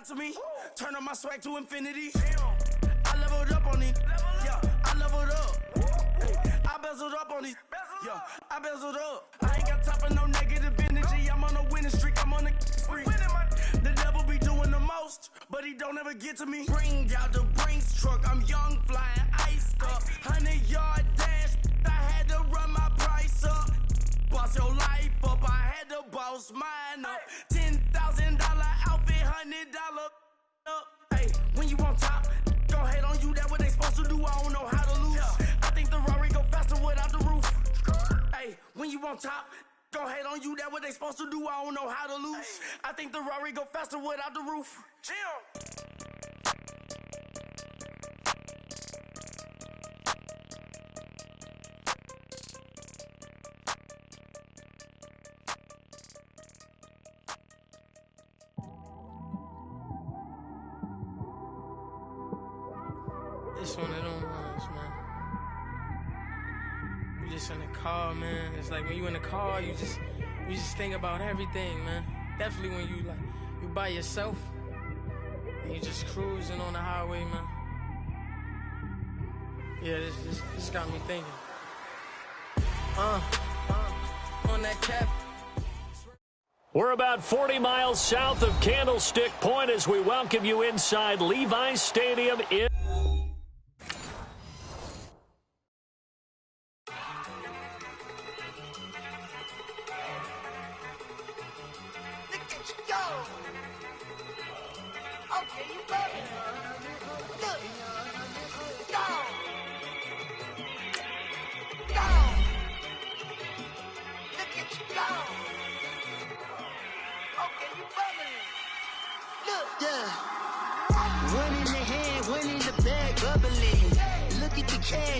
to me. Turn on my swag to infinity. I leveled up on these. Yeah, I leveled up. Hey, I bezeled up on these. Yeah, I bezeled up. I ain't got time for no negative energy. I'm on a winning streak. I'm on a spree. The devil be doing the most, but he don't ever get to me. Bring out the Brinks truck. I'm young, flying, iced up. 100-yard dash. I had to run my price up. Boss your life up. I had to boss mine up. $10,000 outfit, $100 up. Hey, when you on top, don't hate on you. That what they supposed to do. I don't know how to lose. I think the Rari go faster without the roof. Hey, when you on top, don't hate on you. That what they supposed to do. I don't know how to lose. I think the Rari go faster without the roof. It's one of them ones, man. You just in the car, man. It's like when you in the car, you just think about everything, man. Definitely when you by yourself and you just cruising on the highway, man. Yeah, this got me thinking. On that cap. We're about 40 miles south of Candlestick Point as we welcome you inside Levi's Stadium in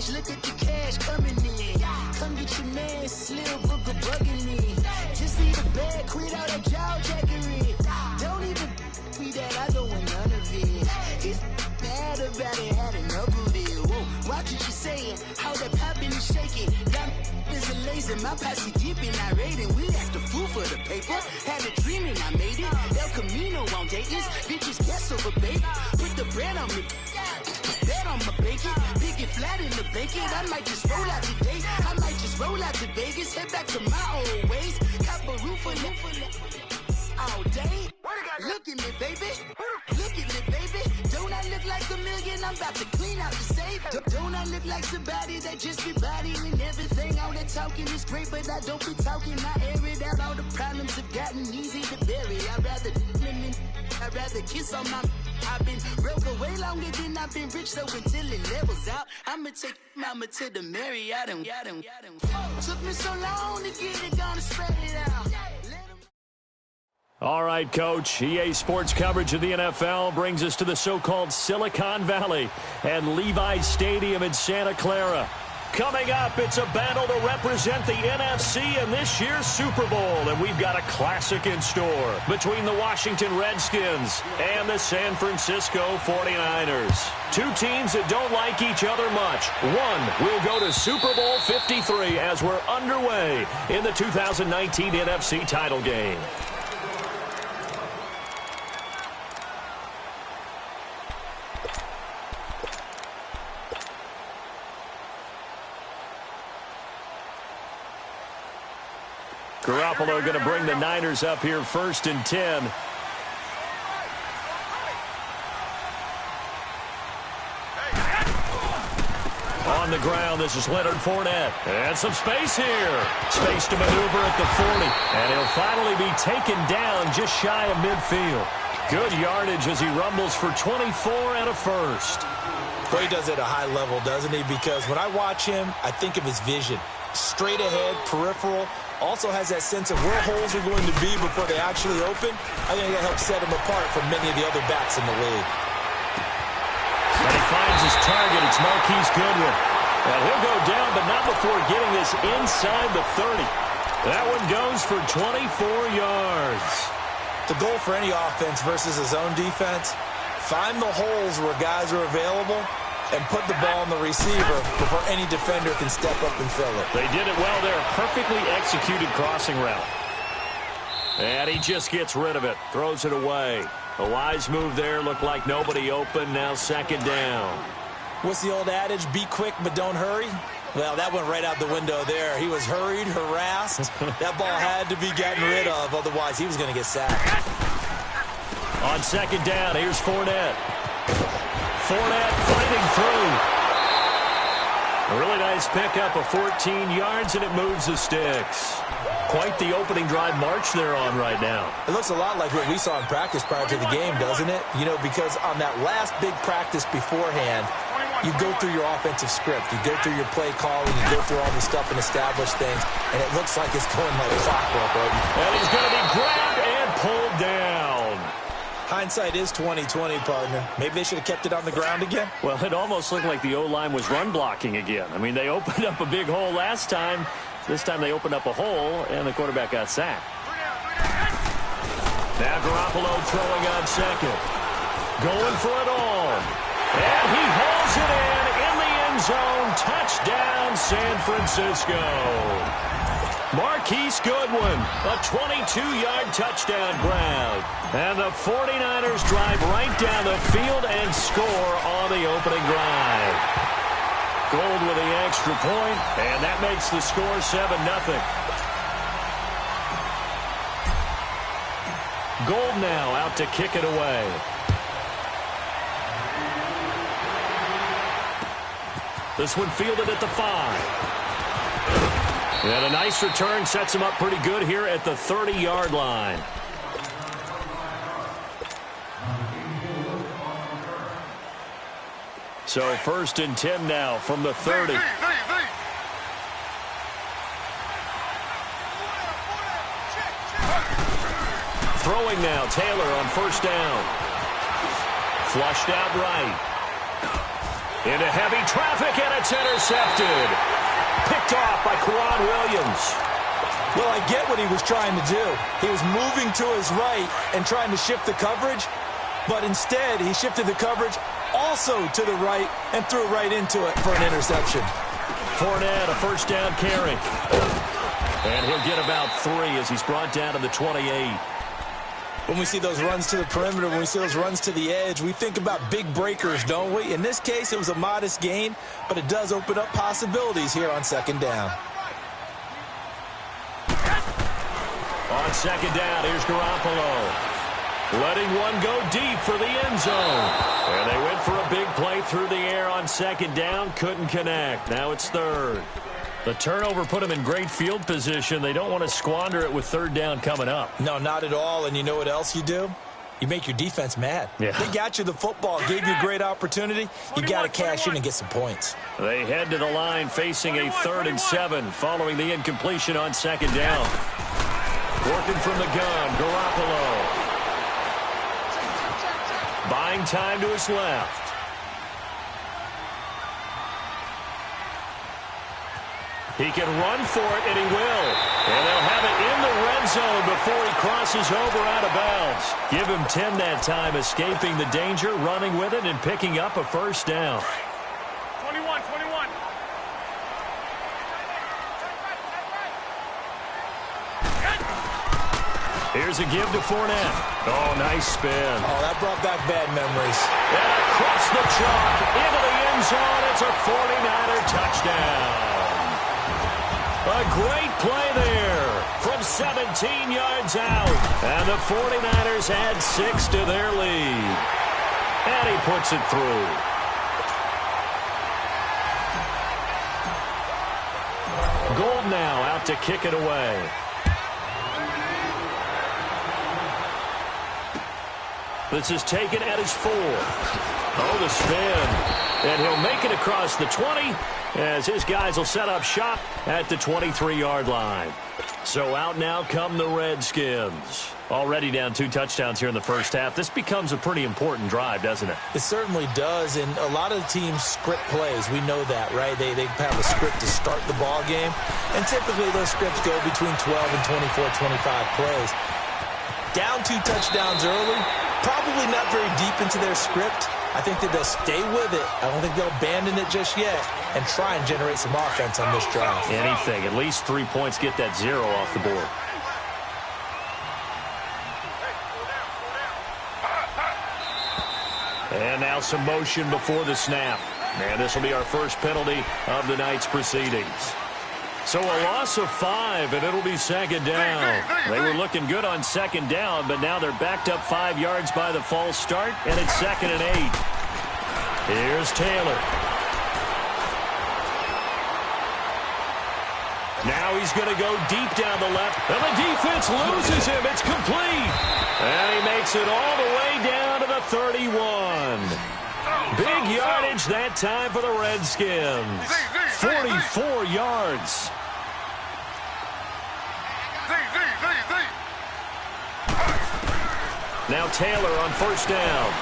Look at the cash coming in. Come get your man, Slim Booker bugging me. Just leave the bag, quit all that jaw jackery. Don't even be that, I don't want none of it. It's bad about it, had enough of it. Whoa, watch what you saying, how that poppin' and shaking. Got is a laser, my posse dipping, I raiding. We act a fool for the paper. Had a dream and I made it. El Camino on Dayton's, bitches guess over baby. Put the bread on me. Bet on my bacon, big and flat in the bacon. I might just roll out today. I might just roll out to Vegas, head back to my old ways. Cop a roof for all day. Look at me, baby. Look at me, baby. Don't I look like a million? I'm about to clean out the safe. Don't I look like somebody that just be bodying everything? All that talking is great, but I don't be talking. I air it out. All the problems have gotten easy to bury. I'd rather kiss on my. I've been broke way longer than I've been rich, so until it levels out, I'ma take mama to the Marriott and took me so long to get it, gonna spread it out. All right, Coach. EA Sports coverage of the NFL brings us to the so-called Silicon Valley and Levi's Stadium in Santa Clara. Coming up, it's a battle to represent the NFC in this year's Super Bowl, and we've got a classic in store between the Washington Redskins and the San Francisco 49ers. Two teams that don't like each other much. One will go to Super Bowl 53 as we're underway in the 2019 NFC title game. Garoppolo going to bring the Niners up here 1st and 10. On the ground, this is Leonard Fournette. And some space here. Space to maneuver at the 40. And he'll finally be taken down just shy of midfield. Good yardage as he rumbles for 24 and a first. Well, he does it at a high level, doesn't he? Because when I watch him, I think of his vision. Straight ahead, peripheral. Also has that sense of where holes are going to be before they actually open. I think that helps set him apart from many of the other backs in the league. And he finds his target. It's Marquise Goodwin. And he'll go down, but not before getting this inside the 30. That one goes for 24 yards. The goal for any offense versus a zone defense, find the holes where guys are available and put the ball in the receiver before any defender can step up and fill it. They did it well there. Perfectly executed crossing route. And he just gets rid of it. Throws it away. A wise move there. Looked like nobody open. Now second down. What's the old adage? Be quick, but don't hurry. Well, that went right out the window there. He was hurried, harassed. That ball had to be gotten rid of. Otherwise, he was going to get sacked. On second down, here's Fournette. Fournette fighting through. A really nice pickup of 14 yards, and it moves the sticks. Quite the opening drive march they're on right now. It looks a lot like what we saw in practice prior to the game, doesn't it? You know, because on that last big practice beforehand, you go through your offensive script. You go through your play calling. You go through all the stuff and establish things, and it looks like it's going like clockwork, right? And he's going to be grabbed and pulled down. Hindsight is 20/20, partner. Maybe they should have kept it on the ground again. Well, it almost looked like the O-line was run blocking again. I mean, they opened up a big hole last time. This time they opened up a hole, and the quarterback got sacked. Now Garoppolo throwing on second. Going for it all. And he hauls it in the end zone. Touchdown, San Francisco. Marquise Goodwin, a 22-yard touchdown grab. And the 49ers drive right down the field and score on the opening drive. Gold with the extra point, and that makes the score 7-0. Gold now out to kick it away. This one fielded at the 5. And a nice return sets him up pretty good here at the 30-yard line. So 1st and 10 now from the 30. Throwing now, Taylor on 1st down. Flushed out right. Into heavy traffic, and it's intercepted. Picked off by Kwan Williams. Well, I get what he was trying to do. He was moving to his right and trying to shift the coverage, but instead he shifted the coverage also to the right and threw right into it for an interception. Fournette, a 1st down carry. And he'll get about 3 as he's brought down to the 28. When we see those runs to the perimeter, when we see those runs to the edge, we think about big breakers, don't we? In this case, it was a modest gain, but it does open up possibilities here on 2nd down. On 2nd down, here's Garoppolo. Letting one go deep for the end zone. And they went for a big play through the air on 2nd down. Couldn't connect. Now it's 3rd. The turnover put them in great field position. They don't want to squander it with 3rd down coming up. No, not at all. And you know what else you do? You make your defense mad. Yeah. They got you the football, gave you a great opportunity. You got to cash in and get some points. They head to the line facing a 3rd and 7 following the incompletion on 2nd down. Working from the gun, Garoppolo. Buying time to his left. He can run for it, and he will. And they'll have it in the red zone before he crosses over out of bounds. Give him 10 that time, escaping the danger, running with it, and picking up a 1st down. 21. Here's a give to Fournette. Oh, nice spin. Oh, that brought back bad memories. And across the chalk, into the end zone. It's a 49er touchdown. A great play there from 17 yards out. And the 49ers add 6 to their lead. And he puts it through. Gold now out to kick it away. This is taken at his 4. Oh, the spin. And he'll make it across the 20 as his guys will set up shop at the 23-yard line. So out now come the Redskins. Already down 2 touchdowns here in the first half. This becomes a pretty important drive, doesn't it? It certainly does, and a lot of the teams script plays. We know that, right? They have a script to start the ball game, and typically those scripts go between 12 and 24, 25 plays. Down 2 touchdowns early, probably not very deep into their script. I think that they'll stay with it. I don't think they'll abandon it just yet and try and generate some offense on this drive. Anything. At least 3 points, get that 0 off the board. And now some motion before the snap. And this will be our first penalty of the night's proceedings. So a loss of 5, and it'll be second down. They were looking good on second down, but now they're backed up 5 yards by the false start, and it's 2nd and 8. Here's Taylor. Now he's going to go deep down the left, and the defense loses him. It's complete. And he makes it all the way down to the 31. Big yardage that time for the Redskins. 44 yards. Now Taylor on first down.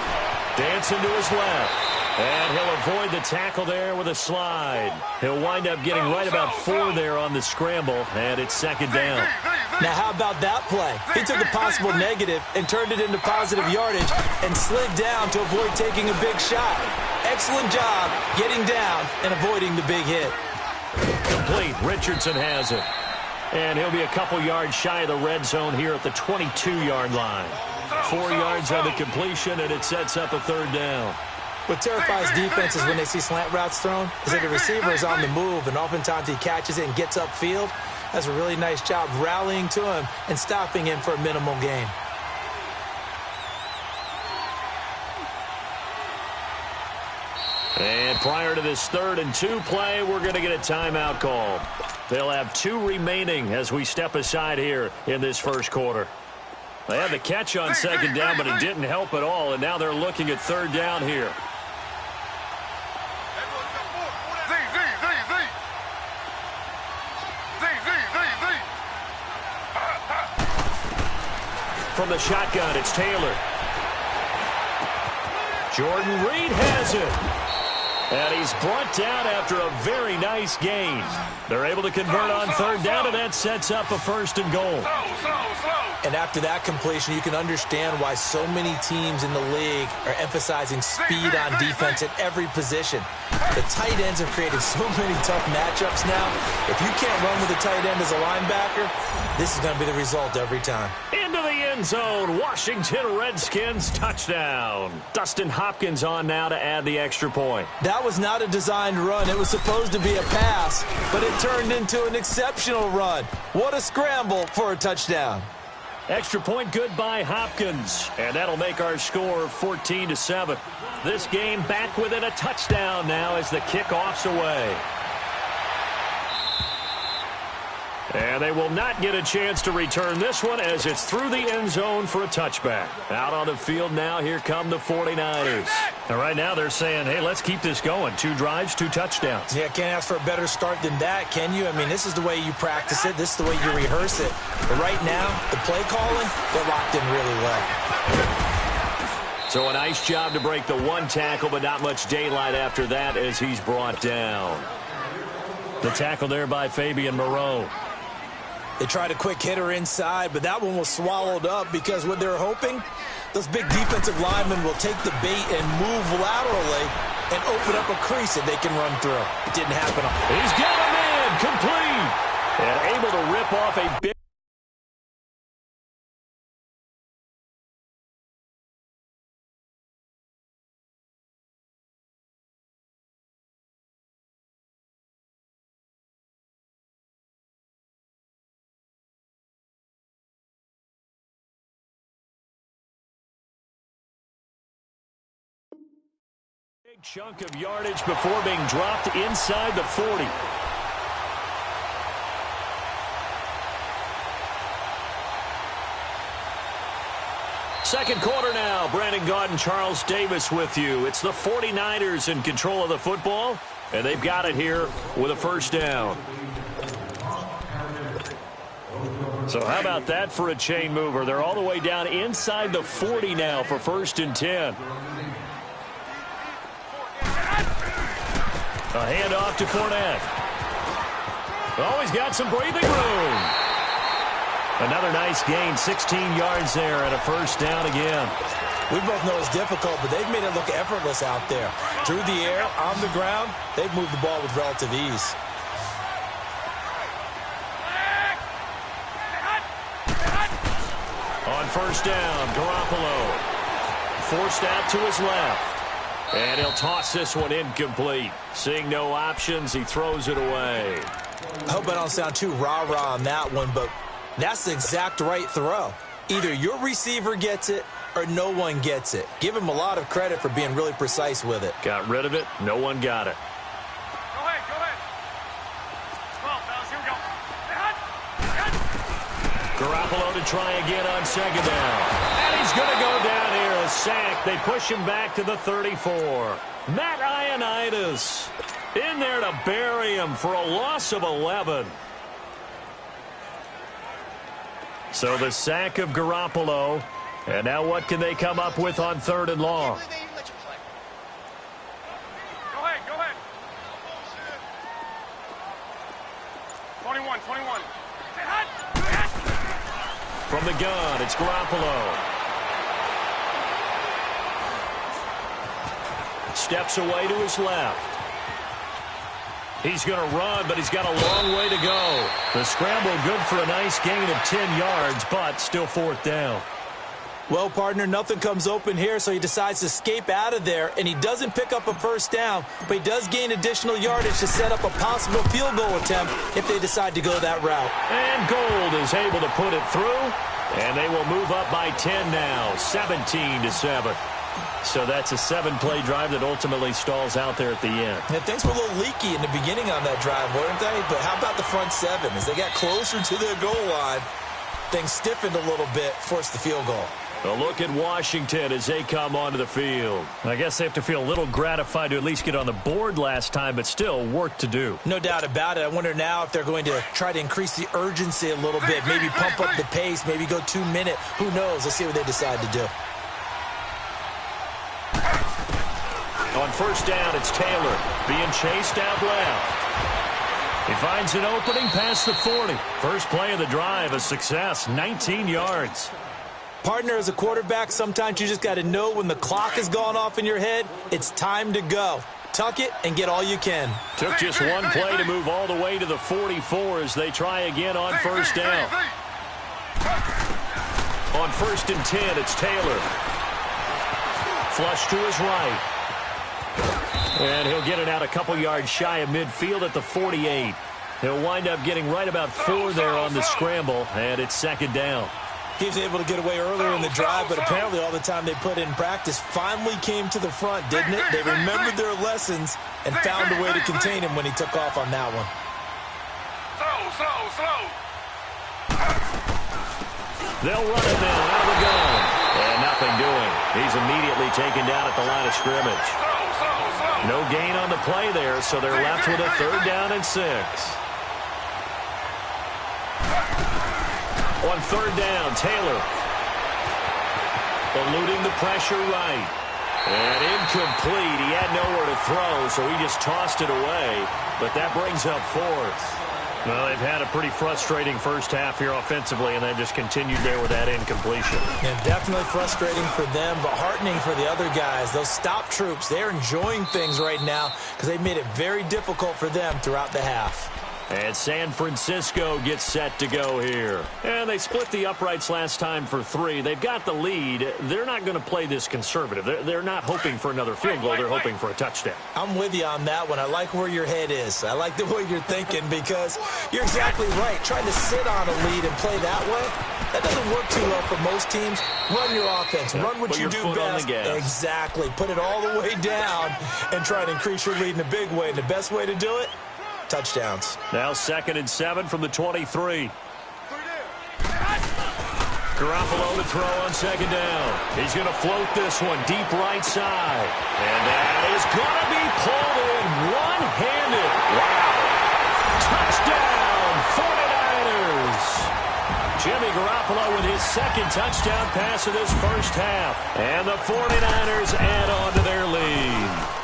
Dancing to his left. And he'll avoid the tackle there with a slide. He'll wind up getting right about 4 there on the scramble, and it's 2nd down. Now, how about that play? He took a possible negative and turned it into positive yardage and slid down to avoid taking a big shot. Excellent job getting down and avoiding the big hit. Complete. Richardson has it. And he'll be a couple yards shy of the red zone here at the 22-yard line. 4 yards on the completion, and it sets up a 3rd down. What terrifies defenses when they see slant routes thrown is that the receiver is on the move, and oftentimes he catches it and gets upfield. That's a really nice job rallying to him and stopping him for a minimal gain. And prior to this 3rd and 2 play, we're going to get a timeout called. They'll have 2 remaining as we step aside here in this first quarter. They had the catch on second down, but it didn't help at all, and now they're looking at 3rd down here. From the shotgun, it's Taylor. Jordan Reed has it. And he's brought down after a very nice gain. They're able to convert on 3rd down, and that sets up a 1st and goal. And after that completion, you can understand why so many teams in the league are emphasizing speed on defense at every position. The tight ends have created so many tough matchups now. If you can't run with a tight end as a linebacker, this is going to be the result every time. Into the end zone, Washington Redskins touchdown. Dustin Hopkins on now to add the extra point. That was not a designed run. It was supposed to be a pass, but it turned into an exceptional run. What a scramble for a touchdown. Extra point good by Hopkins, and that'll make our score 14-7. This game back within a touchdown now as the kickoff's away. And they will not get a chance to return this one as it's through the end zone for a touchback. Out on the field now, here come the 49ers. And right now they're saying, hey, let's keep this going. 2 drives, 2 touchdowns. Yeah, can't ask for a better start than that, can you? I mean, this is the way you practice it. This is the way you rehearse it. But right now, the play calling, they're locked in really well. So a nice job to break the 1 tackle, but not much daylight after that as he's brought down. The tackle there by Fabian Moreau. They tried a quick hitter inside, but that one was swallowed up because what they're hoping, those big defensive linemen will take the bait and move laterally and open up a crease that they can run through. It didn't happen. He's got a man complete and able to rip off a big. Big chunk of yardage before being dropped inside the 40. Second quarter now. Brandon Gaudin and Charles Davis with you. It's the 49ers in control of the football, and they've got it here with a 1st down. So how about that for a chain mover? They're all the way down inside the 40 now for 1st and 10. A handoff to Fournette. Oh, he's got some breathing room. Another nice gain, 16 yards there and a 1st down again. We both know it's difficult, but they've made it look effortless out there. Through the air, on the ground, they've moved the ball with relative ease. On 1st down, Garoppolo. Forced out to his left. And he'll toss this one incomplete. Seeing no options, he throws it away. I hope I don't sound too rah-rah on that one, but that's the exact right throw. Either your receiver gets it or no one gets it. Give him a lot of credit for being really precise with it. Got rid of it. No one got it. Go ahead. Come on, fellas. Here we go. Garoppolo to try again on second down. And he's going to go down here. A sack. They push him back to the 34. Matt Ioannidis in there to bury him for a loss of 11. So the sack of Garoppolo. And now what can they come up with on 3rd and long? Go ahead. 21. From the gun, it's Garoppolo. Steps away to his left. He's going to run, but he's got a long way to go. The scramble good for a nice gain of 10 yards, but still 4th down. Well, partner, nothing comes open here, so he decides to escape out of there, and he doesn't pick up a first down, but he does gain additional yardage to set up a possible field goal attempt if they decide to go that route. And Gold is able to put it through, and they will move up by 10 now, 17-7. So that's a 7-play drive that ultimately stalls out there at the end. And things were a little leaky in the beginning on that drive, weren't they? But how about the front 7? As they got closer to their goal line, things stiffened a little bit, forced the field goal. A look at Washington as they come onto the field. I guess they have to feel a little gratified to at least get on the board last time, but still work to do. No doubt about it. I wonder now if they're going to try to increase the urgency a little bit, maybe pump up the pace, maybe go 2-minute. Who knows? Let's see what they decide to do. On first down, it's Taylor being chased out left. He finds an opening past the 40. First play of the drive, a success, 19 yards. Partner, as a quarterback, sometimes you just got to know when the clock has gone off in your head, it's time to go. Tuck it and get all you can. Took just one play to move all the way to the 44 as they try again on first down. On 1st and 10, it's Taylor. Flush to his right. And he'll get it out a couple yards shy of midfield at the 48. He'll wind up getting right about 4 there on the scramble, and it's 2nd down. He was able to get away earlier in the drive, but apparently all the time they put in practice finally came to the front, didn't it? They remembered their lessons and found a way to contain him when he took off on that one. Slow. They'll run it now out of the gun. And nothing doing. He's immediately taken down at the line of scrimmage. No gain on the play there, so they're left with a 3rd down and 6. On 3rd down, Taylor eluding the pressure right. And incomplete. He had nowhere to throw, so he just tossed it away. But that brings up 4th. Well, they've had a pretty frustrating first half here offensively, and they've just continued there with that incompletion. Yeah, definitely frustrating for them, but heartening for the other guys. Those stop troops, they're enjoying things right now because they've made it very difficult for them throughout the half. And San Francisco gets set to go here. And they split the uprights last time for 3. They've got the lead. They're not going to play this conservative. They're not hoping for another field goal. They're hoping for a touchdown. I'm with you on that one. I like where your head is. I like the way you're thinking because you're exactly right. Trying to sit on a lead and play that way, that doesn't work too well for most teams. Run your offense. Run what you do best. Exactly. Put it all the way down and try to increase your lead in a big way. And the best way to do it, touchdowns. Now 2nd and 7 from the 23. Garoppolo to throw on 2nd down. He's going to float this one deep right side. And that is going to be pulled in one-handed. Wow. Touchdown, 49ers. Jimmy Garoppolo with his 2nd touchdown pass of this first half. And the 49ers add on to their lead.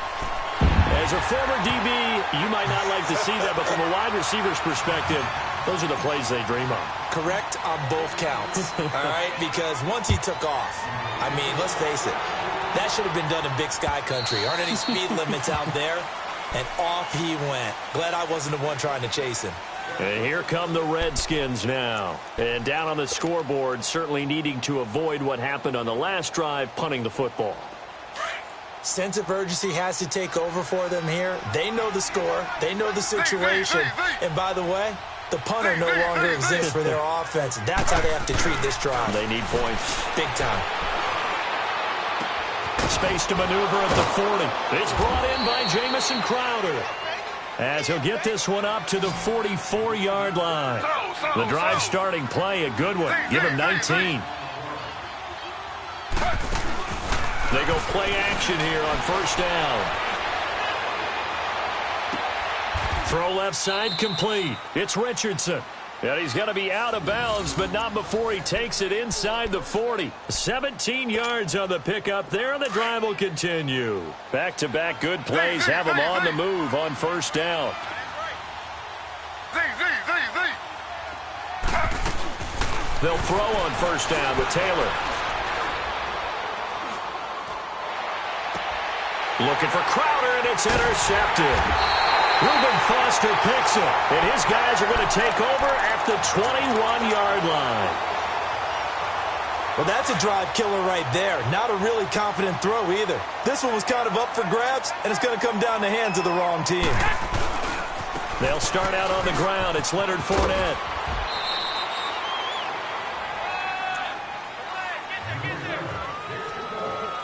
As a former DB, you might not like to see that, but from a wide receiver's perspective, those are the plays they dream of. Correct on both counts, all right? Because once he took off, I mean, let's face it, that should have been done in Big Sky Country. Aren't any speed limits out there? And off he went. Glad I wasn't the one trying to chase him. And here come the Redskins now. And down on the scoreboard, certainly needing to avoid what happened on the last drive, punting the football. Sense of urgency has to take over for them here. They know the score. They know the situation. And by the way, the punter no longer exists for their offense. That's how they have to treat this drive. They need points. Big time. Space to maneuver at the 40. It's brought in by Jamison Crowder, as he'll get this one up to the 44-yard line. The drive starting play, a good one. Give him 19. They go play action here on first down. Throw left side complete. It's Richardson. And he's going to be out of bounds, but not before he takes it inside the 40. 17 yards on the pickup there, and the drive will continue. Back-to-back good plays have him on the move on first down. They'll throw on first down with Taylor. Looking for Crowder, and it's intercepted. Reuben Foster picks it, and his guys are going to take over at the 21-yard line. Well, that's a drive killer right there. Not a really confident throw either. This one was kind of up for grabs, and it's going to come down the hands of the wrong team. They'll start out on the ground. It's Leonard Fournette.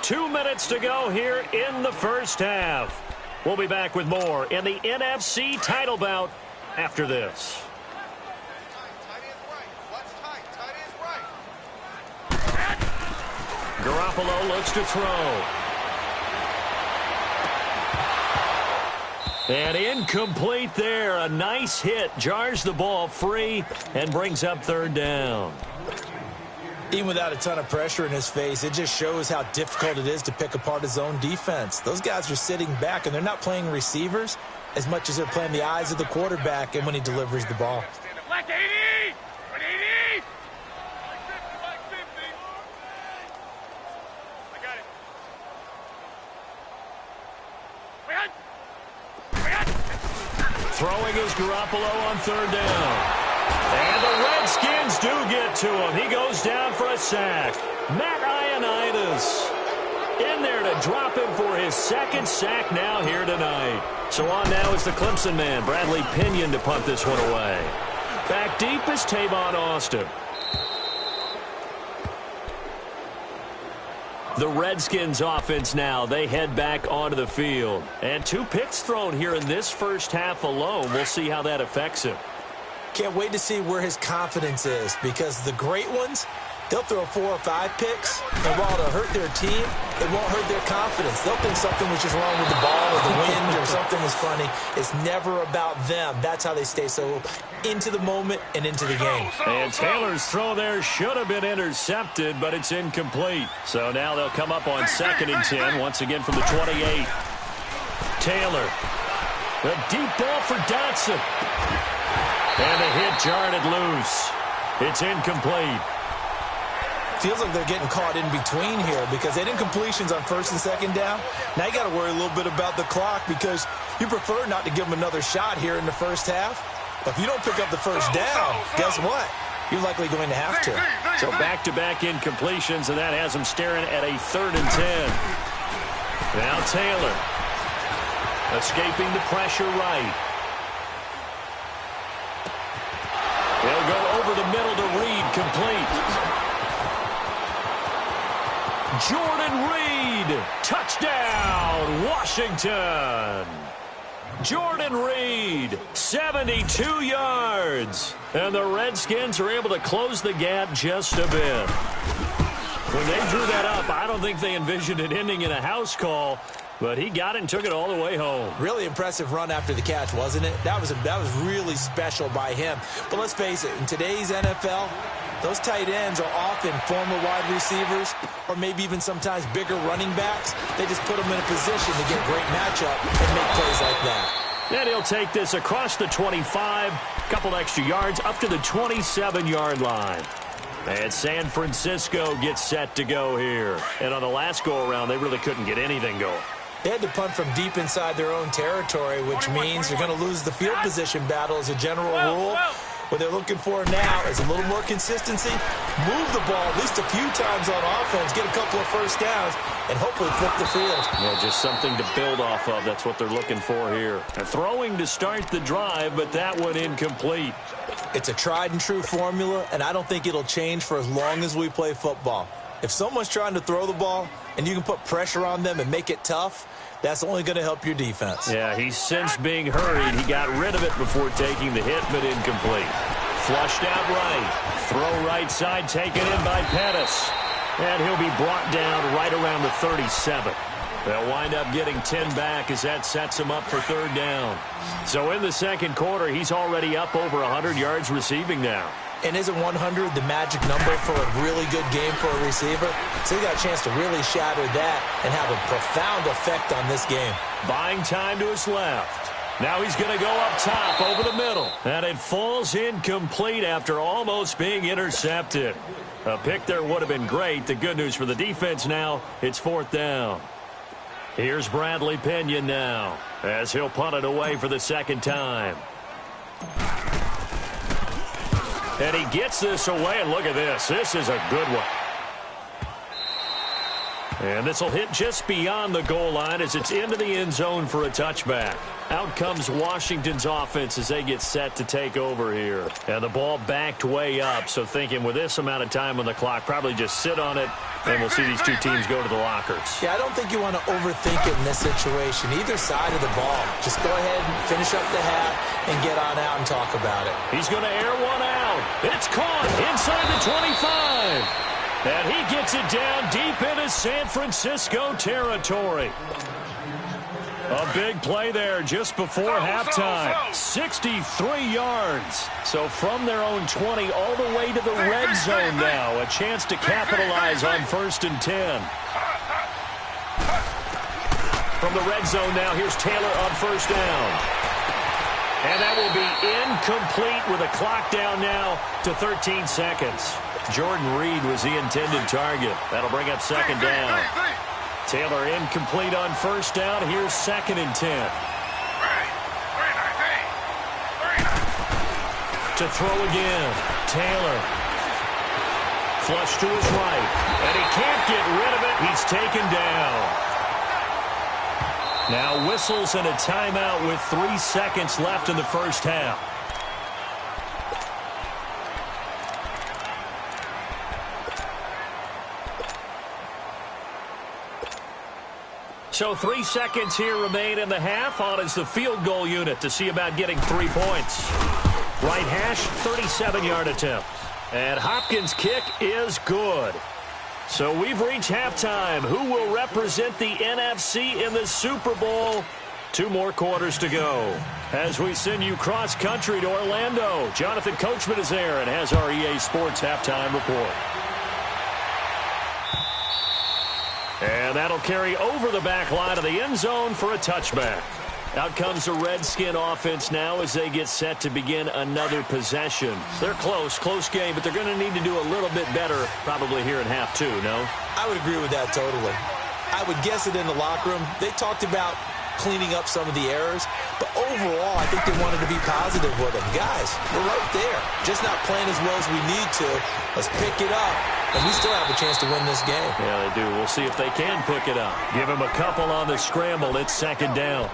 Two minutes to go here in the first half. We'll be back with more in the NFC title bout after this. Garoppolo looks to throw. And incomplete there. A nice hit. Jars the ball free and brings up third down. Even without a ton of pressure in his face, it just shows how difficult it is to pick apart his own defense. Those guys are sitting back, and they're not playing receivers as much as they're playing the eyes of the quarterback and when he delivers the ball. Black 80! 180! I got it. Throwing is Garoppolo on third down. And the Redskins do get to him. He goes down for a sack. Matt Ioannidis in there to drop him for his second sack now here tonight. So on now is the Clemson man, Bradley Pinion, to punt this one away. Back deep is Tavon Austin. The Redskins offense now, they head back onto the field. And 2 picks thrown here in this first half alone. We'll see how that affects him. Can't wait to see where his confidence is, because the great ones, they'll throw 4 or 5 picks, and while it'll hurt their team, it won't hurt their confidence. They'll think something was just wrong with the ball or the wind or something was funny. It's never about them. That's how they stay so into the moment and into the game. And Taylor's throw there should have been intercepted, but it's incomplete. So now they'll come up on 2nd and 10, once again from the 28. Taylor, the deep ball for Dotson. And the hit jarred it loose. It's incomplete. Feels like they're getting caught in between here, because they did completions on 1st and 2nd down. Now you got to worry a little bit about the clock, because you prefer not to give them another shot here in the first half. But if you don't pick up the first down, guess what? You're likely going to have to. So back-to-back incompletions, and that has them staring at a 3rd and 10. Now Taylor escaping the pressure right. They'll go over the middle to Reed, complete. Jordan Reed, touchdown, Washington. Jordan Reed, 72 yards. And the Redskins are able to close the gap just a bit. When they drew that up, I don't think they envisioned it ending in a house call, but he got it and took it all the way home. Really impressive run after the catch, wasn't it? That was really special by him. But let's face it, in today's NFL, those tight ends are often former wide receivers or maybe even sometimes bigger running backs. They just put them in a position to get great matchup and make plays like that. And he'll take this across the 25, couple extra yards up to the 27-yard line. And San Francisco gets set to go here. And on the last go-around, they really couldn't get anything going. They had to punt from deep inside their own territory, which means you're going to lose the field position battle as a general rule. What they're looking for now is a little more consistency, move the ball at least a few times on offense, get a couple of first downs, and hopefully flip the field. Yeah, just something to build off of. That's what they're looking for here. And throwing to start the drive, but that one incomplete. It's a tried-and-true formula, and I don't think it'll change for as long as we play football. If someone's trying to throw the ball and you can put pressure on them and make it tough, that's only going to help your defense. Yeah, he's since being hurried. He got rid of it before taking the hit, but incomplete. Flushed out right. Throw right side taken in by Pettis. And he'll be brought down right around the 37. They'll wind up getting 10 back as that sets him up for third down. So in the second quarter, he's already up over 100 yards receiving now. And isn't 100 the magic number for a really good game for a receiver? So he got a chance to really shatter that and have a profound effect on this game. Buying time to his left. Now he's going to go up top over the middle. And it falls incomplete after almost being intercepted. A pick there would have been great. The good news for the defense now, it's fourth down. Here's Bradley Pinion now as he'll punt it away for the second time. And he gets this away, and look at this. This is a good one. And this will hit just beyond the goal line as it's into the end zone for a touchback. Out comes Washington's offense as they get set to take over here. And the ball backed way up, so thinking with this amount of time on the clock, probably just sit on it, and we'll see these two teams go to the lockers. Yeah, I don't think you want to overthink it in this situation. Either side of the ball. Just go ahead and finish up the half and get on out and talk about it. He's going to air one out. It's caught inside the 25. And he gets it down deep into San Francisco territory. A big play there just before halftime. 63 yards. So from their own 20 all the way to the red zone now. A chance to capitalize on 1st and 10. From the red zone now, here's Taylor on 1st down. And that will be incomplete with a clock down now to 13 seconds. Jordan Reed was the intended target. That'll bring up 2nd down. Taylor incomplete on 1st down. Here's 2nd and 10. To throw again. Taylor. Flush to his right. And he can't get rid of it. He's taken down. Now whistles and a timeout with 3 seconds left in the first half. So 3 seconds here remain in the half. On is the field goal unit to see about getting 3 points. Right hash, 37-yard attempt. And Hopkins' kick is good. So we've reached halftime. Who will represent the NFC in the Super Bowl? 2 more quarters to go. As we send you cross-country to Orlando, Jonathan Coachman is there and has our EA Sports halftime report. And that'll carry over the back line of the end zone for a touchback. Out comes the Redskin offense now as they get set to begin another possession. They're close game, but they're going to need to do a little bit better probably here in half 2, no? I would agree with that totally. I would guess it in the locker room. They talked about cleaning up some of the errors, but overall, I think they wanted to be positive with them. Guys, we're right there. Just not playing as well as we need to. Let's pick it up, and we still have a chance to win this game. Yeah, they do. We'll see if they can pick it up. Give him a couple on the scramble. It's 2nd down.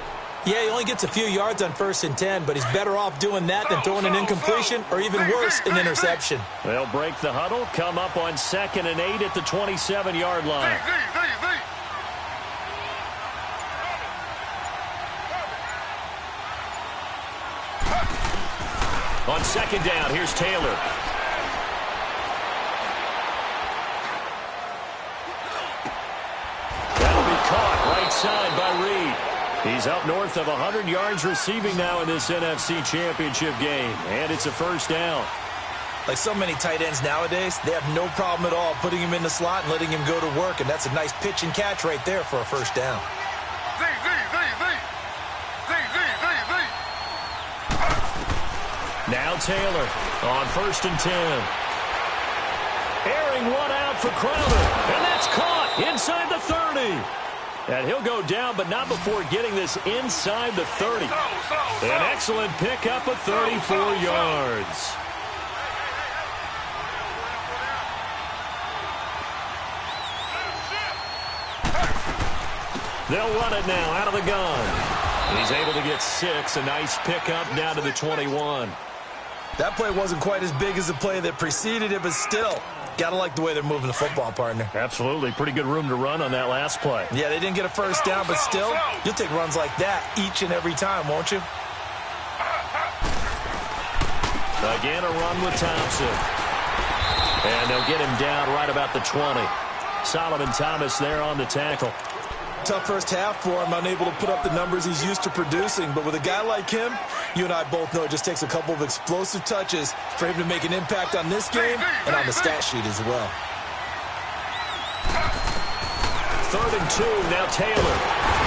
Yeah, he only gets a few yards on 1st and 10, but he's better off doing that than throwing an incompletion or even worse, an interception. They'll break the huddle, come up on 2nd and 8 at the 27-yard line. On 2nd down, here's Taylor. That'll be caught right side by Reed. He's up north of 100 yards receiving now in this NFC Championship game. And it's a 1st down. Like so many tight ends nowadays, they have no problem at all putting him in the slot and letting him go to work. And that's a nice pitch and catch right there for a 1st down. Now Taylor on 1st and 10. Airing one out for Crowder. And that's caught inside the 30. And he'll go down, but not before getting this inside the 30. An excellent pickup of 34 yards. They'll run it now out of the gun. He's able to get 6. A nice pickup down to the 21. That play wasn't quite as big as the play that preceded it, but still, gotta like the way they're moving the football, partner. Absolutely. Pretty good room to run on that last play. Yeah, they didn't get a first down, but still, you'll take runs like that each and every time, won't you? Again, a run with Thompson. And they'll get him down right about the 20. Solomon Thomas there on the tackle. Tough first half for him, unable to put up the numbers he's used to producing. But with a guy like him, you and I both know it just takes a couple of explosive touches for him to make an impact on this game and on the stat sheet as well. 3rd and 2, now Taylor.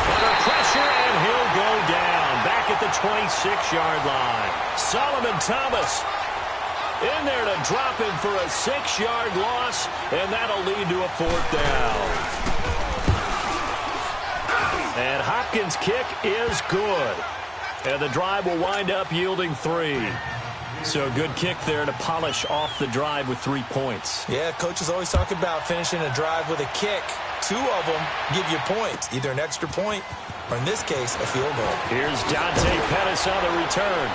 Under pressure, and he'll go down. Back at the 26-yard line. Solomon Thomas in there to drop him for a 6-yard loss, and that'll lead to a 4th down. And Hopkins' kick is good. And the drive will wind up yielding 3. So good kick there to polish off the drive with 3 points. Yeah, coaches always talk about finishing a drive with a kick. 2 of them give you points, either an extra point or, in this case, a field goal. Here's Dante Pettis on the return.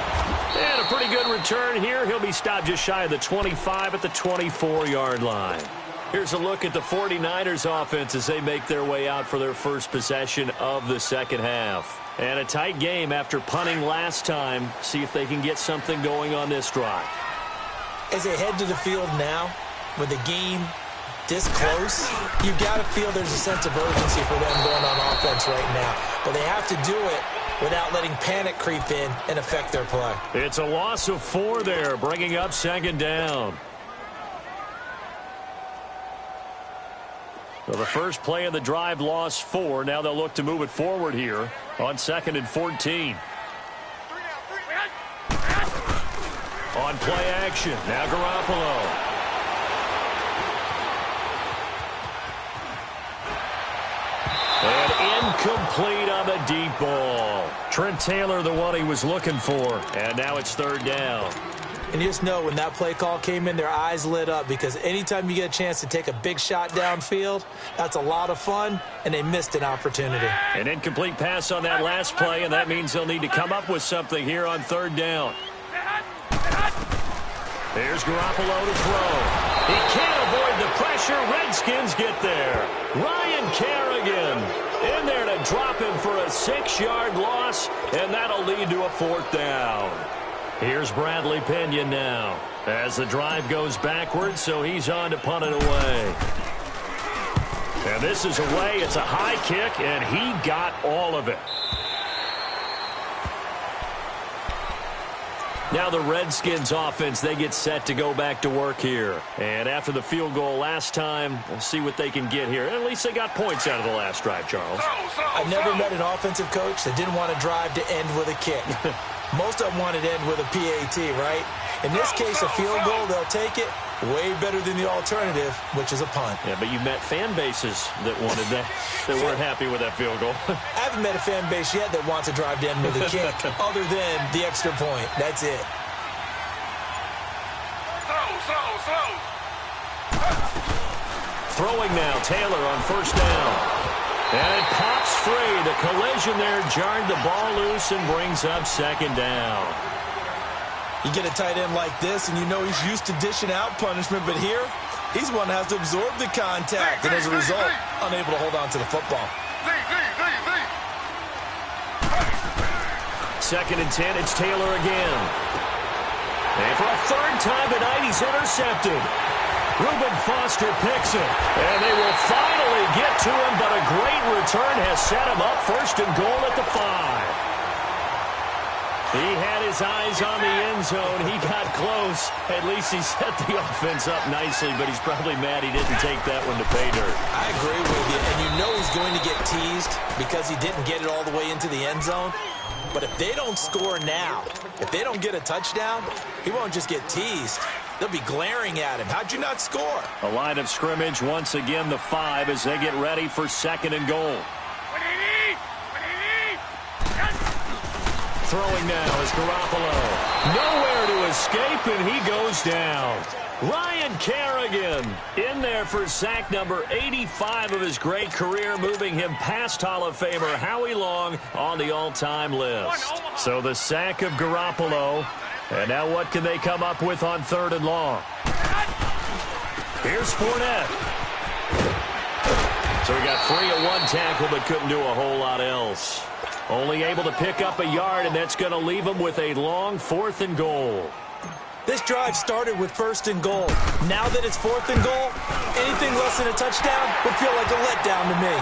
And a pretty good return here. He'll be stopped just shy of the 25 at the 24-yard line. Here's a look at the 49ers offense as they make their way out for their first possession of the second half. And a tight game after punting last time. See if they can get something going on this drive. As they head to the field now, with the game this close, you've got to feel there's a sense of urgency for them going on offense right now. But they have to do it without letting panic creep in and affect their play. It's a loss of 4 there, bringing up 2nd down. So the first play of the drive lost 4. Now they'll look to move it forward here on 2nd and 14. On play action, now Garoppolo. And incomplete on the deep ball. Trent Taylor, the one he was looking for. And now it's 3rd down. And you just know when that play call came in, their eyes lit up, because anytime you get a chance to take a big shot downfield, that's a lot of fun, and they missed an opportunity. An incomplete pass on that last play, and that means they'll need to come up with something here on 3rd down. There's Garoppolo to throw. He can't avoid the pressure. Redskins get there. Ryan Kerrigan in there to drop him for a 6-yard loss, and that'll lead to a 4th down. Here's Bradley Pinion now as the drive goes backwards, so he's on to punt it away. And this is away. It's a high kick, and he got all of it. Now the Redskins offense, they get set to go back to work here. And after the field goal last time, we'll see what they can get here. At least they got points out of the last drive, Charles. I never met an offensive coach that didn't want to drive to end with a kick. Most of them wanted to end with a PAT, right? In this case, a field goal, they'll take it. Way better than the alternative, which is a punt. Yeah, but you met fan bases that wanted that, that weren't happy with that field goal. I haven't met a fan base yet that wants to drive to end with a kick, other than the extra point. That's it. Throwing now, Taylor on 1st down. And it pops free. The collision there jarred the ball loose and brings up 2nd down. You get a tight end like this, and you know he's used to dishing out punishment, but here, he's one that has to absorb the contact, and as a result, unable to hold on to the football. 2nd and 10, it's Taylor again. And for a 3rd time tonight, he's intercepted. Reuben Foster picks it, and they will finally get to him, but a great return has set him up 1st and goal at the 5. He had his eyes on the end zone. He got close. At least he set the offense up nicely, but he's probably mad he didn't take that one to pay dirt. I agree with you, and you know he's going to get teased because he didn't get it all the way into the end zone. But if they don't score now, if they don't get a touchdown, he won't just get teased. They'll be glaring at him. How'd you not score? A line of scrimmage once again, the 5, as they get ready for 2nd and goal. throwing now is Garoppolo. Nowhere to escape, and he goes down. Ryan Kerrigan in there for sack number 85 of his great career, moving him past Hall of Famer Howie Long on the all-time list. So the sack of Garoppolo. And now what can they come up with on 3rd and long? Here's Fournette. So he got free of one tackle but couldn't do a whole lot else. Only able to pick up a yard, and that's going to leave him with a long 4th and goal. This drive started with 1st and goal. Now that it's 4th and goal, anything less than a touchdown would feel like a letdown to me.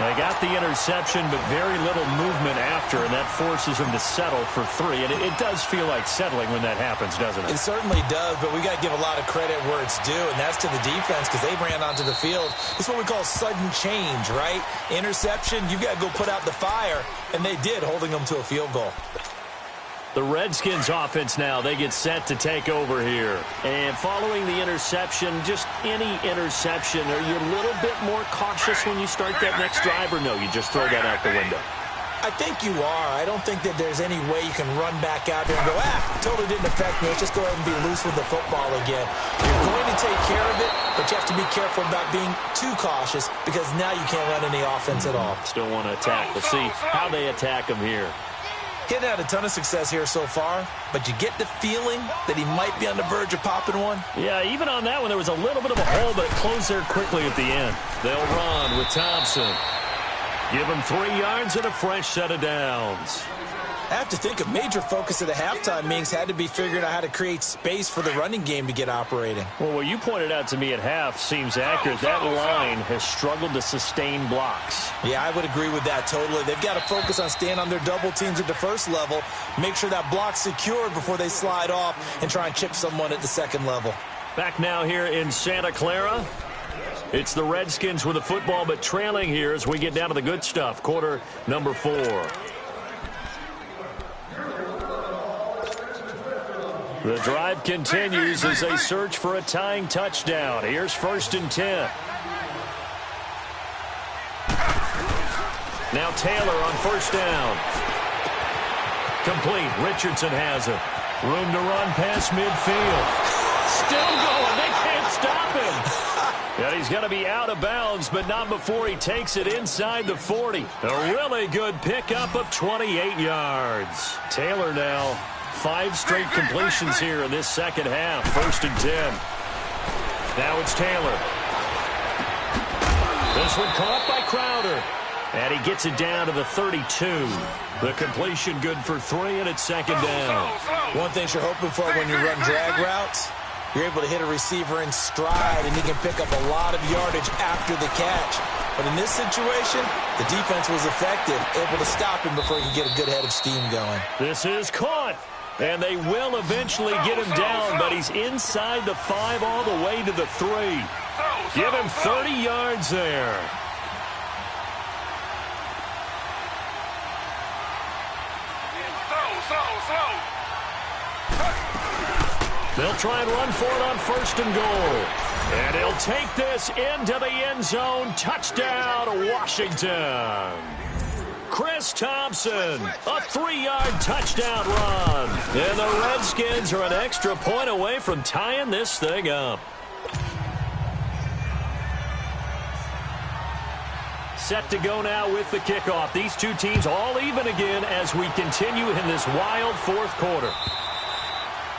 They got the interception, but very little movement after, and that forces him to settle for 3. And it does feel like settling when that happens, doesn't it? It certainly does, but we got to give a lot of credit where it's due, and that's to the defense because they ran onto the field. It's what we call sudden change, right? Interception, you've got to go put out the fire, and they did, holding them to a field goal. The Redskins offense now, they get set to take over here. And following the interception, just any interception, are you a little bit more cautious when you start that next drive, or no, you just throw that out the window? I think you are. I don't think that there's any way you can run back out there and go, totally didn't affect me. Let's just go ahead and be loose with the football again. You're going to take care of it, but you have to be careful about being too cautious because now you can't run any offense at all. Still want to attack. We'll see how they attack him here. Getting had a ton of success here so far, but you get the feeling that he might be on the verge of popping one. Yeah, even on that one, there was a little bit of a hole, but it closed there quickly at the end. They'll run with Thompson. Give him 3 yards and a fresh set of downs. I have to think a major focus of the halftime meetings had to be figuring out how to create space for the running game to get operating. Well, what you pointed out to me at half seems accurate. That line has struggled to sustain blocks. Yeah, I would agree with that totally. They've got to focus on staying on their double teams at the first level, make sure that block's secured before they slide off and try and chip someone at the second level. Back now here in Santa Clara. It's the Redskins with the football, but trailing here as we get down to the good stuff. Quarter number 4. The drive continues as they search for a tying touchdown. Here's 1st and 10. Now Taylor on 1st down. Complete. Richardson has it. Room to run past midfield. Still going. They can't stop him. And he's going to be out of bounds, but not before he takes it inside the 40. A really good pickup of 28 yards. Taylor now 5 straight completions here in this second half. 1st and 10. Now it's Taylor. This one caught by Crowder. And he gets it down to the 32. The completion good for 3, and it's 2nd down. One thing you're hoping for when you run drag routes, you're able to hit a receiver in stride, and he can pick up a lot of yardage after the catch. But in this situation, the defense was effective, able to stop him before he could get a good head of steam going. This is caught. And they will eventually get him down, but he's inside the 5 all the way to the 3. Give him 30 yards there. They'll try and run for it on 1st and goal. And he'll take this into the end zone. Touchdown, Washington. Chris Thompson, a 3-yard touchdown run. And the Redskins are an extra point away from tying this thing up. Set to go now with the kickoff. These two teams all even again as we continue in this wild 4th quarter.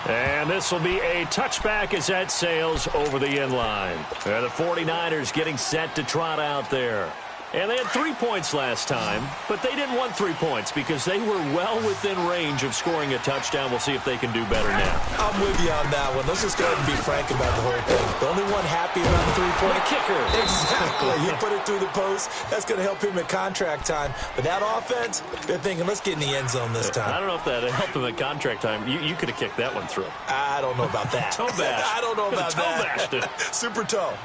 And this will be a touchback as that sails over the end line. And the 49ers getting set to trot out there. And they had 3 points last time, but they didn't want 3 points because they were well within range of scoring a touchdown. We'll see if they can do better now. I'm with you on that one. Let's just go ahead and be frank about the whole thing. The only one happy about the 3-point kicker. Exactly. He put it through the post. That's going to help him at contract time. But that offense, they're thinking, let's get in the end zone this time. I don't know if that helped him at contract time. You could have kicked that one through. I don't know about that. Toe bash. I don't know about that. Toe bashed it. Super toe.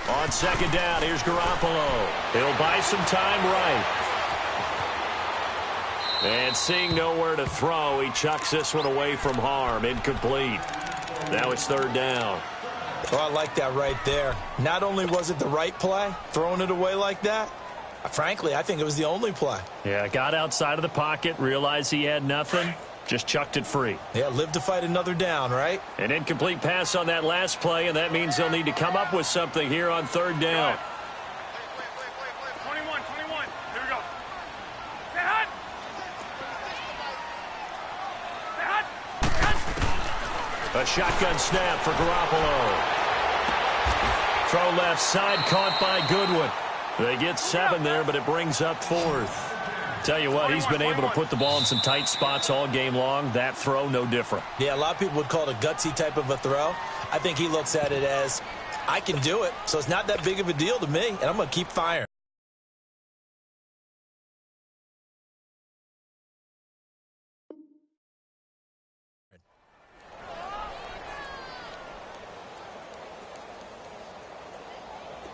On 2nd down, here's Garoppolo. He'll buy some time right. And seeing nowhere to throw, he chucks this one away from harm. Incomplete. Now it's 3rd down. Oh, I like that right there. Not only was it the right play, throwing it away like that, Frankly, I think it was the only play. Yeah, got outside of the pocket, realized he had nothing, just chucked it free. Yeah, live to fight another down, right? An incomplete pass on that last play, and that means they'll need to come up with something here on third down. 21. Here we go. Stay hot. A shotgun snap for Garoppolo. Throw left side, caught by Goodwin. They get 7 there, but it brings up 4th. Tell you what, he's been able to put the ball in some tight spots all game long. That throw, no different. Yeah, a lot of people would call it a gutsy type of a throw. I think he looks at it as, I can do it, so it's not that big of a deal to me, and I'm going to keep firing.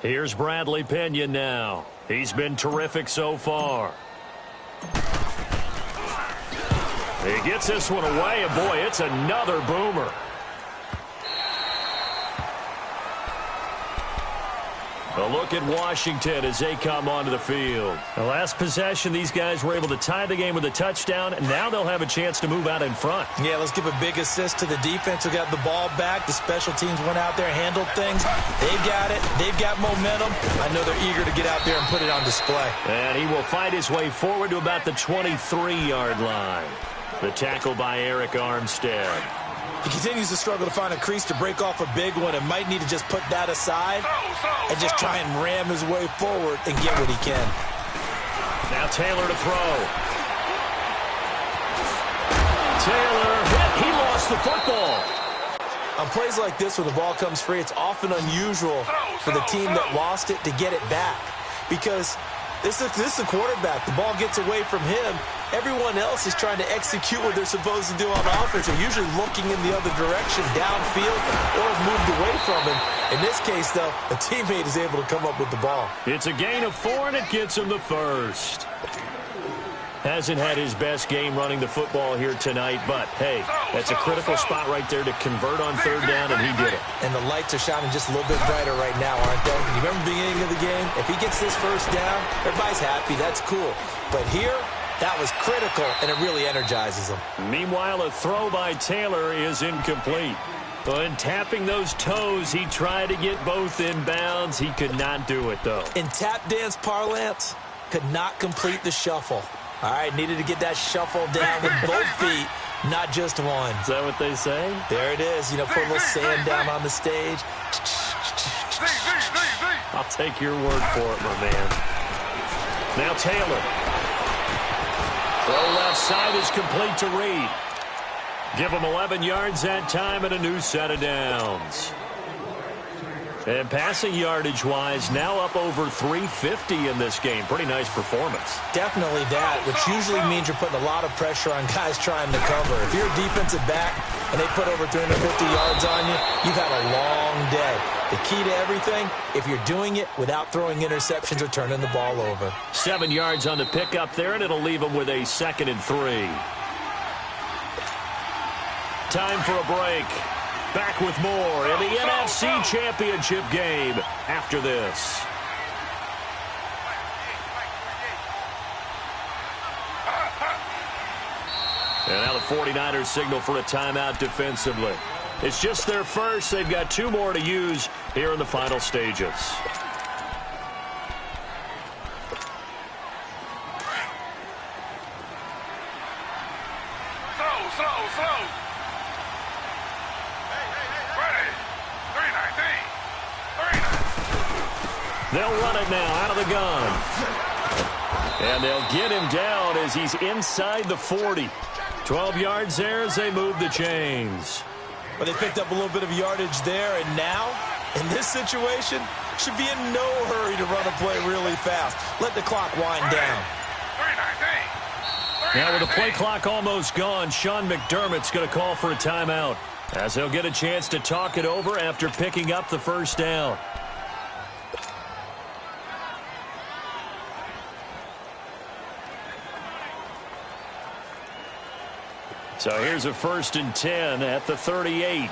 Here's Bradley Pinion now. He's been terrific so far. He gets this one away, and boy, it's another boomer. A look at Washington as they come onto the field. The last possession, these guys were able to tie the game with a touchdown, and now they'll have a chance to move out in front. Yeah, let's give a big assist to the defense who got the ball back. The special teams went out there, handled things. They've got it. They've got momentum. I know they're eager to get out there and put it on display. And he will fight his way forward to about the 23-yard line. The tackle by Eric Armstead. He continues to struggle to find a crease to break off a big one and might need to just put that aside and just try and ram his way forward and get what he can. Now Taylor to throw. Taylor hit. He lost the football. On plays like this, when the ball comes free, it's often unusual for the team that lost it to get it back because this is the quarterback. The ball gets away from him. Everyone else is trying to execute what they're supposed to do on offense. They're usually looking in the other direction, downfield, or have moved away from him. In this case, though, a teammate is able to come up with the ball. It's a gain of 4, and it gets him the first. Hasn't had his best game running the football here tonight, but, hey, that's a critical spot right there to convert on third down, and he did it. And the lights are shining just a little bit brighter right now, aren't they? You remember the beginning of the game? If he gets this first down, everybody's happy. That's cool. But here, that was critical, and it really energizes them. Meanwhile, a throw by Taylor is incomplete. And tapping those toes, he tried to get both in bounds. He could not do it, though. In tap dance parlance, could not complete the shuffle. All right, needed to get that shuffle down with both feet, not just one. Is that what they say? There it is. You know, put a little sand down on the stage. I'll take your word for it, my man. Now Taylor. Throw left side is complete to Reed. Give him 11 yards that time and a new set of downs. And passing yardage-wise, now up over 350 in this game. Pretty nice performance. Definitely that, which usually means you're putting a lot of pressure on guys trying to cover. If you're a defensive back and they put over 350 yards on you, you've had a long day. The key to everything, if you're doing it without throwing interceptions or turning the ball over. 7 yards on the pickup there, and it'll leave them with a 2nd and 3. Time for a break. Back with more in the NFC Championship game after this. And now the 49ers signal for a timeout defensively. It's just their first. They've got 2 more to use here in the final stages. Slow. They'll run it now out of the gun. And they'll get him down as he's inside the 40. 12 yards there as they move the chains. But they picked up a little bit of yardage there, and now, in this situation, should be in no hurry to run a play really fast. Let the clock wind down. Now with the play clock almost gone, Sean McDermott's going to call for a timeout as he'll get a chance to talk it over after picking up the first down. So here's a 1st and 10 at the 38.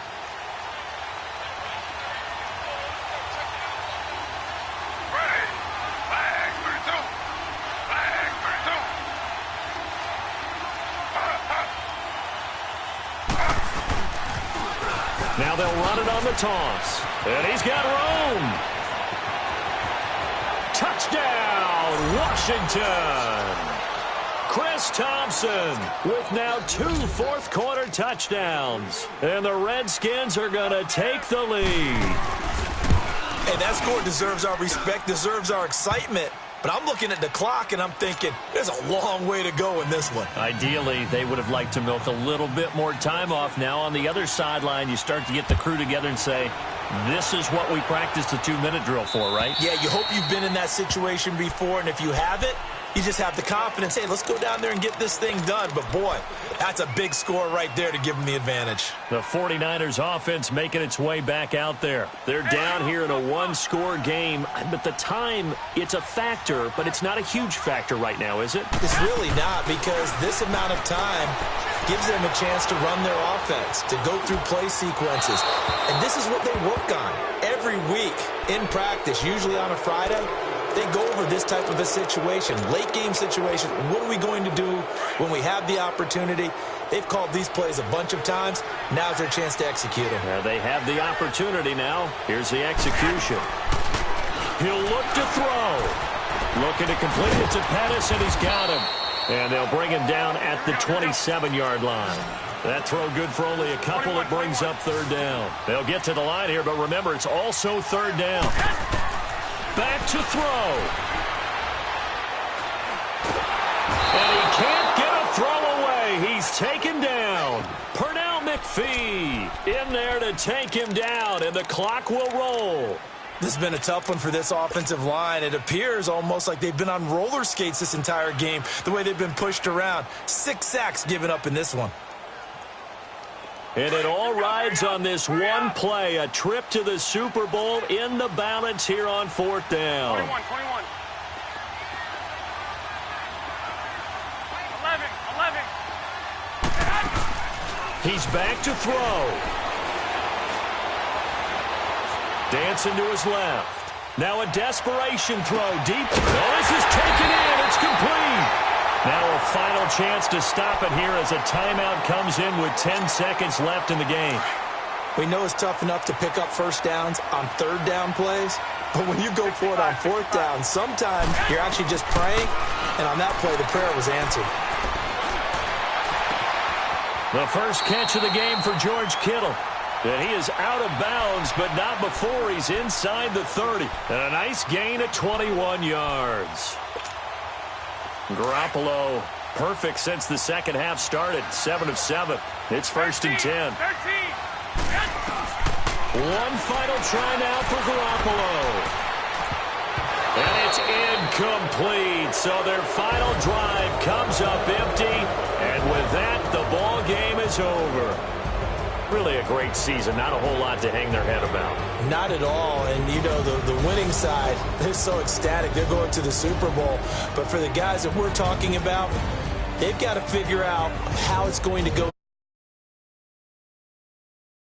Now they'll run it on the toss. And he's got room. Touchdown, Washington. Chris Thompson with now 2 fourth-quarter touchdowns. And the Redskins are going to take the lead. Hey, that score deserves our respect, deserves our excitement. But I'm looking at the clock, and I'm thinking, there's a long way to go in this one. Ideally, they would have liked to milk a little bit more time off. Now on the other sideline, you start to get the crew together and say, this is what we practiced the 2-minute drill for, right? Yeah, you hope you've been in that situation before, and if you haven't, you just have the confidence, hey, let's go down there and get this thing done. But, boy, that's a big score right there to give them the advantage. The 49ers offense making its way back out there. They're down here in a one-score game. But the time, it's a factor, but it's not a huge factor right now, is it? It's really not, because this amount of time gives them a chance to run their offense, to go through play sequences. And this is what they work on every week in practice, usually on a Friday. They go over this type of a situation, late-game situation. What are we going to do when we have the opportunity? They've called these plays a bunch of times. Now's their chance to execute them. Yeah, they have the opportunity now. Here's the execution. He'll look to throw. Looking to complete it to Pettis, and he's got him. And they'll bring him down at the 27-yard line. That throw good for only a couple. It brings up third down. They'll get to the line here, but remember, it's also third down. Back to throw. And he can't get a throw away. He's taken down. Pernell McPhee in there to take him down, and the clock will roll. This has been a tough one for this offensive line. It appears almost like they've been on roller skates this entire game, the way they've been pushed around. 6 sacks given up in this one. And it all rides on this one play, a trip to the Super Bowl in the balance here on fourth down. 21. 11. He's back to throw. Dancing to his left. Now a desperation throw deep. Oh, this is taken in. It's complete. Now a final chance to stop it here as a timeout comes in with 10 seconds left in the game. We know it's tough enough to pick up first downs on third down plays, but when you go for it on fourth down, sometimes you're actually just praying, and on that play, the prayer was answered. The first catch of the game for George Kittle. And he is out of bounds, but not before he's inside the 30. And a nice gain at 21 yards. Garoppolo, perfect since the second half started. 7 of 7. It's first and 10. 13. One final try now for Garoppolo. And it's incomplete. So their final drive comes up empty. And with that, the ball game is over. Really a great season. Not a whole lot to hang their head about. Not at all. And, you know, the winning side, they're so ecstatic. They're going to the Super Bowl. But for the guys that we're talking about, they've got to figure out how it's going to go.